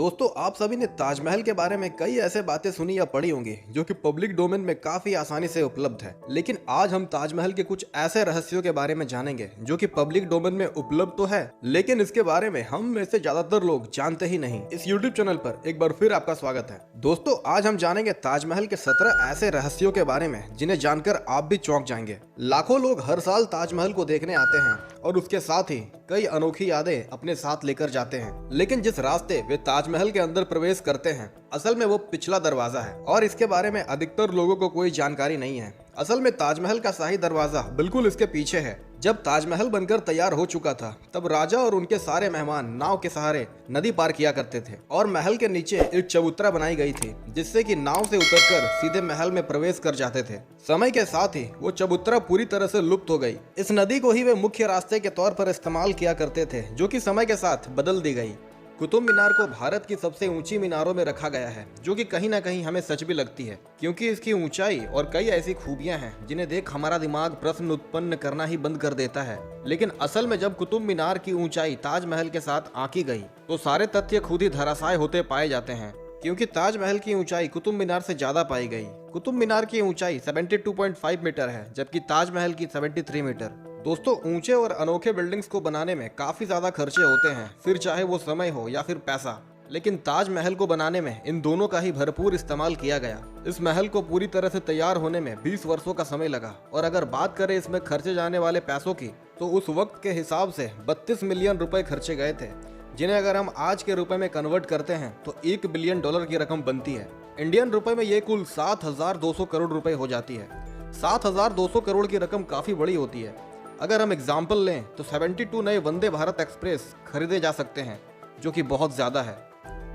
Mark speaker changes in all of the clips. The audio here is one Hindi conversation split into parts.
Speaker 1: दोस्तों, आप सभी ने ताजमहल के बारे में कई ऐसे बातें सुनी या पढ़ी होंगी जो कि पब्लिक डोमेन में काफी आसानी से उपलब्ध है। लेकिन आज हम ताजमहल के कुछ ऐसे रहस्यों के बारे में जानेंगे जो कि पब्लिक डोमेन में उपलब्ध तो है, लेकिन इसके बारे में हम में से ज्यादातर लोग जानते ही नहीं। इस यूट्यूब चैनल पर एक बार फिर आपका स्वागत है। दोस्तों, आज हम जानेंगे ताजमहल के 17 ऐसे रहस्यों के बारे में जिन्हें जानकर आप भी चौंक जाएंगे। लाखों लोग हर साल ताजमहल को देखने आते हैं और उसके साथ ही कई अनोखी यादें अपने साथ लेकर जाते हैं। लेकिन जिस रास्ते वे ताजमहल के अंदर प्रवेश करते हैं, असल में वो पिछला दरवाजा है और इसके बारे में अधिकतर लोगों को कोई जानकारी नहीं है। असल में ताजमहल का शाही दरवाजा बिल्कुल इसके पीछे है। जब ताजमहल बनकर तैयार हो चुका था, तब राजा और उनके सारे मेहमान नाव के सहारे नदी पार किया करते थे और महल के नीचे एक चबूतरा बनाई गई थी जिससे कि नाव से उतरकर सीधे महल में प्रवेश कर जाते थे। समय के साथ ही वो चबूतरा पूरी तरह से लुप्त हो गई। इस नदी को ही वे मुख्य रास्ते के तौर पर इस्तेमाल किया करते थे, जो कि समय के साथ बदल दी गई। कुतुब मीनार को भारत की सबसे ऊंची मीनारों में रखा गया है, जो कि कहीं ना कहीं हमें सच भी लगती है, क्योंकि इसकी ऊंचाई और कई ऐसी खूबियां हैं जिन्हें देख हमारा दिमाग प्रश्न उत्पन्न करना ही बंद कर देता है। लेकिन असल में जब कुतुब मीनार की ऊंचाई ताजमहल के साथ आंकी गई तो सारे तथ्य खुद ही धराशायी होते पाए जाते हैं, क्योंकि ताजमहल की ऊंचाई कुतुब मीनार से ज्यादा पाई गई। कुतुब मीनार की ऊंचाई 72.5 मीटर है, जबकि ताजमहल की 73 मीटर। दोस्तों, ऊंचे और अनोखे बिल्डिंग्स को बनाने में काफी ज्यादा खर्चे होते हैं, फिर चाहे वो समय हो या फिर पैसा। लेकिन ताजमहल को बनाने में इन दोनों का ही भरपूर इस्तेमाल किया गया। इस महल को पूरी तरह से तैयार होने में 20 वर्षों का समय लगा और अगर बात करें इसमें खर्चे जाने वाले पैसों की, तो उस वक्त के हिसाब से 32 मिलियन रुपए खर्चे गए थे, जिन्हें अगर हम आज के रुपए में कन्वर्ट करते हैं तो $1 बिलियन की रकम बनती है। इंडियन रुपए में ये कुल 7,200 करोड़ रुपए हो जाती है। 7,200 करोड़ की रकम काफी बड़ी होती है। अगर हम एग्जाम्पल लें तो 72 नए वंदे भारत एक्सप्रेस खरीदे जा सकते हैं, जो कि बहुत ज्यादा है।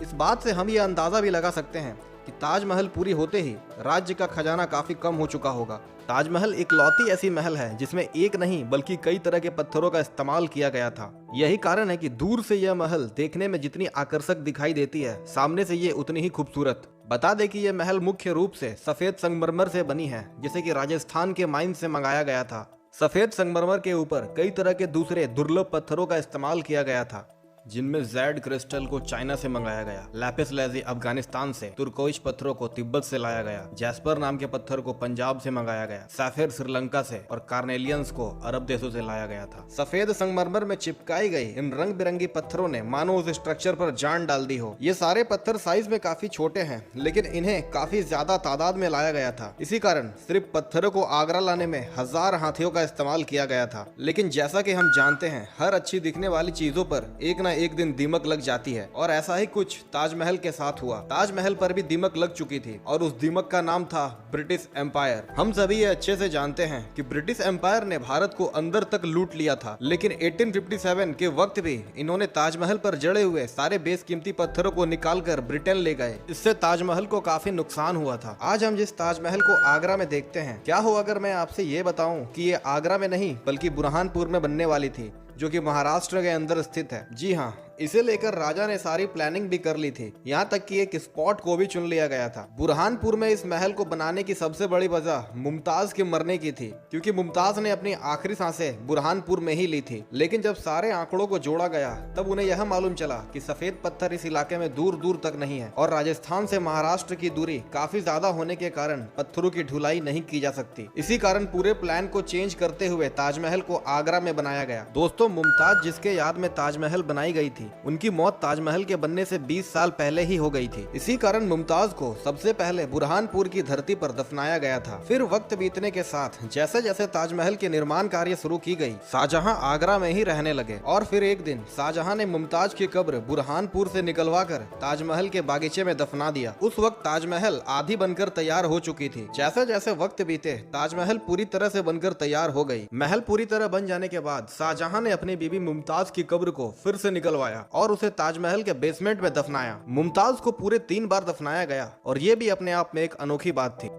Speaker 1: इस बात से हम ये अंदाजा भी लगा सकते हैं कि ताजमहल पूरी होते ही राज्य का खजाना काफी कम हो चुका होगा। ताजमहल इकलौती ऐसी महल है जिसमें एक नहीं बल्कि कई तरह के पत्थरों का इस्तेमाल किया गया था। यही कारण है कि दूर से यह महल देखने में जितनी आकर्षक दिखाई देती है, सामने से ये उतनी ही खूबसूरत। बता दें कि यह महल मुख्य रूप से सफेद संगमरमर से बनी है, जिसे कि राजस्थान के माइन से मंगाया गया था। सफेद संगमरमर के ऊपर कई तरह के दूसरे दुर्लभ पत्थरों का इस्तेमाल किया गया था, जिनमें जेड क्रिस्टल को चाइना से मंगाया गया, लैपिस लेज़ी अफगानिस्तान से, तुर्कोइश पत्थरों को तिब्बत से लाया गया, जैस्पर नाम के पत्थर को पंजाब से मंगाया गया, सैफिर श्रीलंका से और कार्नेलियंस को अरब देशों से लाया गया था। सफेद संगमरमर में चिपकाई गई इन रंग बिरंगी पत्थरों ने मानो उस स्ट्रक्चर पर जान डाल दी हो। ये सारे पत्थर साइज में काफी छोटे हैं, लेकिन इन्हें काफी ज्यादा तादाद में लाया गया था। इसी कारण सिर्फ पत्थरों को आगरा लाने में 1000 हाथियों का इस्तेमाल किया गया था। लेकिन जैसा कि हम जानते हैं, हर अच्छी दिखने वाली चीजों पर एक एक दिन दीमक लग जाती है, और ऐसा ही कुछ ताजमहल के साथ हुआ। ताजमहल पर भी दीमक लग चुकी थी और उस दीमक का नाम था ब्रिटिश एम्पायर। हम सभी ये अच्छे से जानते हैं कि ब्रिटिश एम्पायर ने भारत को अंदर तक लूट लिया था, लेकिन 1857 के वक्त भी इन्होंने ताजमहल पर जड़े हुए सारे बेशकीमती पत्थरों को निकालकर ब्रिटेन ले गए। इससे ताजमहल को काफी नुकसान हुआ था। आज हम जिस ताजमहल को आगरा में देखते हैं, क्या हो अगर मैं आपसे ये बताऊं कि ये आगरा में नहीं बल्कि बुरहानपुर में बनने वाली थी, जो कि महाराष्ट्र के अंदर स्थित है। जी हाँ, इसे लेकर राजा ने सारी प्लानिंग भी कर ली थी, यहाँ तक कि एक स्पॉट को भी चुन लिया गया था। बुरहानपुर में इस महल को बनाने की सबसे बड़ी वजह मुमताज के मरने की थी, क्योंकि मुमताज ने अपनी आखिरी सांसें बुरहानपुर में ही ली थी। लेकिन जब सारे आंकड़ों को जोड़ा गया, तब उन्हें यह मालूम चला कि सफेद पत्थर इस इलाके में दूर दूर तक नहीं है और राजस्थान से महाराष्ट्र की दूरी काफी ज्यादा होने के कारण पत्थरों की ढुलाई नहीं की जा सकती। इसी कारण पूरे प्लान को चेंज करते हुए ताजमहल को आगरा में बनाया गया। दोस्तों, मुमताज जिसके याद में ताजमहल बनाई गई थी, उनकी मौत ताजमहल के बनने से 20 साल पहले ही हो गई थी। इसी कारण मुमताज को सबसे पहले बुरहानपुर की धरती पर दफनाया गया था। फिर वक्त बीतने के साथ जैसे जैसे ताजमहल के निर्माण कार्य शुरू की गई, शाहजहां आगरा में ही रहने लगे और फिर एक दिन शाहजहां ने मुमताज की कब्र बुरहानपुर से निकलवा कर ताजमहल के बागीचे में दफना दिया। उस वक्त ताजमहल आधी बनकर तैयार हो चुकी थी। जैसे जैसे वक्त बीते, ताजमहल पूरी तरह से बनकर तैयार हो गई। महल पूरी तरह बन जाने के बाद शाहजहां ने अपनी बीबी मुमताज की कब्र को फिर से निकलवाया और उसे ताजमहल के बेसमेंट में दफनाया। मुमताज को पूरे 3 बार दफनाया गया और ये भी अपने आप में एक अनोखी बात थी।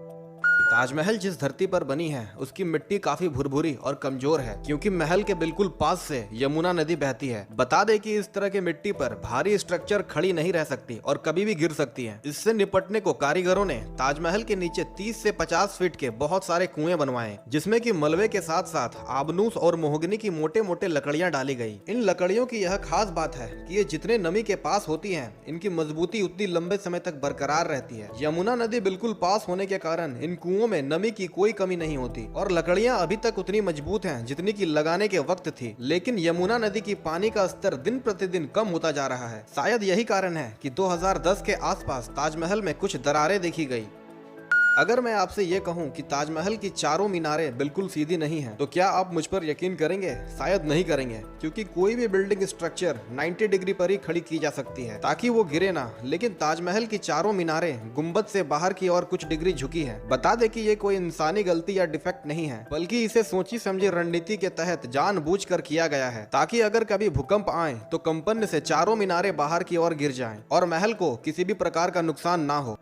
Speaker 1: ताजमहल जिस धरती पर बनी है उसकी मिट्टी काफी भुरभुरी और कमजोर है, क्योंकि महल के बिल्कुल पास से यमुना नदी बहती है। बता दे कि इस तरह की मिट्टी पर भारी स्ट्रक्चर खड़ी नहीं रह सकती और कभी भी गिर सकती है। इससे निपटने को कारीगरों ने ताजमहल के नीचे 30 से 50 फीट के बहुत सारे कुएं बनवाए, जिसमें कि मलबे के साथ साथ आबनूस और मोहगनी की मोटे मोटे लकड़ियां डाली गई। इन लकड़ियों की यह खास बात है कि ये जितने नमी के पास होती हैं, इनकी मजबूती उतनी लंबे समय तक बरकरार रहती है। यमुना नदी बिल्कुल पास होने के कारण इन कुओं में नमी की कोई कमी नहीं होती और लकड़ियां अभी तक उतनी मजबूत हैं जितनी की लगाने के वक्त थी। लेकिन यमुना नदी की पानी का स्तर दिन प्रतिदिन कम होता जा रहा है। शायद यही कारण है कि 2010 के आसपास ताजमहल में कुछ दरारें देखी गई। अगर मैं आपसे ये कहूं कि ताजमहल की चारों मीनारें बिल्कुल सीधी नहीं हैं, तो क्या आप मुझ पर यकीन करेंगे? शायद नहीं करेंगे, क्योंकि कोई भी बिल्डिंग स्ट्रक्चर 90 डिग्री पर ही खड़ी की जा सकती है ताकि वो गिरे ना। लेकिन ताजमहल की चारों मीनारें गुंबद से बाहर की ओर कुछ डिग्री झुकी है। बता दे कि ये कोई इंसानी गलती या डिफेक्ट नहीं है, बल्कि इसे सोची समझी रणनीति के तहत जानबूझकर किया गया है, ताकि अगर कभी भूकंप आए तो कंपन से चारों मीनारें बाहर की ओर गिर जाएं और महल को किसी भी प्रकार का नुकसान ना हो।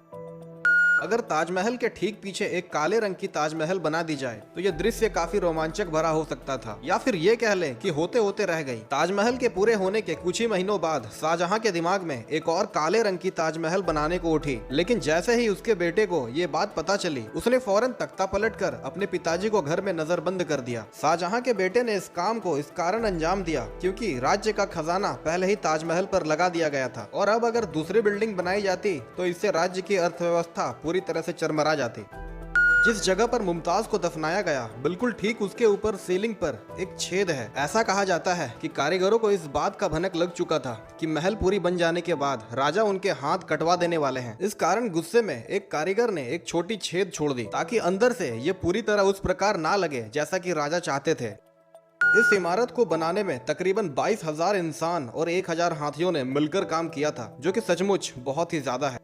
Speaker 1: अगर ताजमहल के ठीक पीछे एक काले रंग की ताजमहल बना दी जाए तो यह दृश्य काफी रोमांचक भरा हो सकता था, या फिर ये कह लें कि होते होते रह गई। ताजमहल के पूरे होने के कुछ ही महीनों बाद शाहजहां के दिमाग में एक और काले रंग की ताजमहल बनाने को उठी, लेकिन जैसे ही उसके बेटे को ये बात पता चली, उसने फौरन तख्ता पलटकर अपने पिताजी को घर में नजरबंद कर दिया। शाहजहां के बेटे ने इस काम को इस कारण अंजाम दिया क्योंकि राज्य का खजाना पहले ही ताजमहल पर लगा दिया गया था, और अब अगर दूसरी बिल्डिंग बनाई जाती तो इससे राज्य की अर्थव्यवस्था पूरी तरह से चरमरा जाती। जिस जगह पर मुमताज को दफनाया गया, बिल्कुल ठीक उसके ऊपर सीलिंग पर एक छेद है। ऐसा कहा जाता है कि कारीगरों को इस बात का भनक लग चुका था कि महल पूरी बन जाने के बाद राजा उनके हाथ कटवा देने वाले हैं। इस कारण गुस्से में एक कारीगर ने एक छोटी छेद छोड़ दी ताकि अंदर से ये पूरी तरह उस प्रकार ना लगे जैसा कि राजा चाहते थे। इस इमारत को बनाने में तकरीबन 22,000 इंसान और 1,000 हाथियों ने मिलकर काम किया था, जो कि सचमुच बहुत ही ज्यादा है।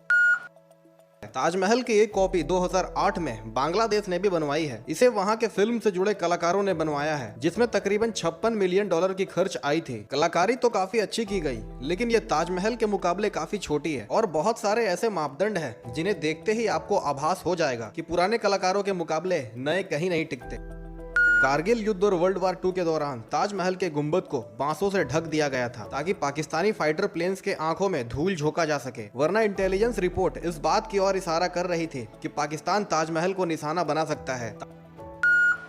Speaker 1: ताजमहल की एक कॉपी 2008 में बांग्लादेश ने भी बनवाई है। इसे वहां के फिल्म से जुड़े कलाकारों ने बनवाया है, जिसमें तकरीबन $56 मिलियन की खर्च आई थी। कलाकारी तो काफी अच्छी की गई, लेकिन ये ताजमहल के मुकाबले काफी छोटी है और बहुत सारे ऐसे मापदंड हैं जिन्हें देखते ही आपको आभास हो जाएगा कि पुराने कलाकारों के मुकाबले नए कहीं नहीं टिकते। कारगिल युद्ध और वर्ल्ड वार 2 के दौरान ताजमहल के गुंबद को बांसों से ढक दिया गया था ताकि पाकिस्तानी फाइटर प्लेन्स के आंखों में धूल झोंका जा सके, वरना इंटेलिजेंस रिपोर्ट इस बात की ओर इशारा कर रही थी कि पाकिस्तान ताजमहल को निशाना बना सकता है।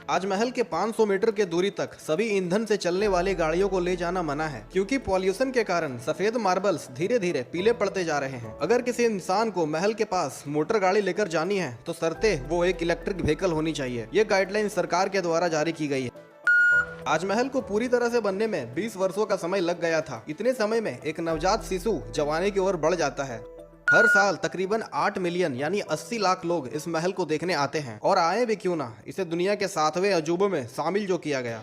Speaker 1: ताजमहल के 500 मीटर के दूरी तक सभी ईंधन से चलने वाली गाड़ियों को ले जाना मना है, क्योंकि पॉल्यूशन के कारण सफेद मार्बल्स धीरे धीरे पीले पड़ते जा रहे हैं। अगर किसी इंसान को महल के पास मोटर गाड़ी लेकर जानी है तो शर्ते वो एक इलेक्ट्रिक व्हीकल होनी चाहिए। ये गाइडलाइन सरकार के द्वारा जारी की गई है। ताजमहल को पूरी तरह से बनने में 20 वर्षों का समय लग गया था। इतने समय में एक नवजात शिशु जवानी की ओर बढ़ जाता है। हर साल तकरीबन 8 मिलियन यानी 80 लाख लोग इस महल को देखने आते हैं, और आए भी क्यों ना, इसे दुनिया के 7वें अजूबों में शामिल जो किया गया।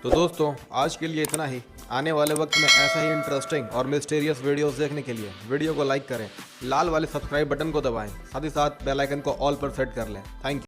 Speaker 1: तो दोस्तों, आज के लिए इतना ही। आने वाले वक्त में ऐसा ही इंटरेस्टिंग और मिस्टीरियस वीडियोस देखने के लिए वीडियो को लाइक करें, लाल वाले सब्सक्राइब बटन को दबाएं, साथ ही साथ बेल आइकन को ऑल पर सेट कर लें। Thank you.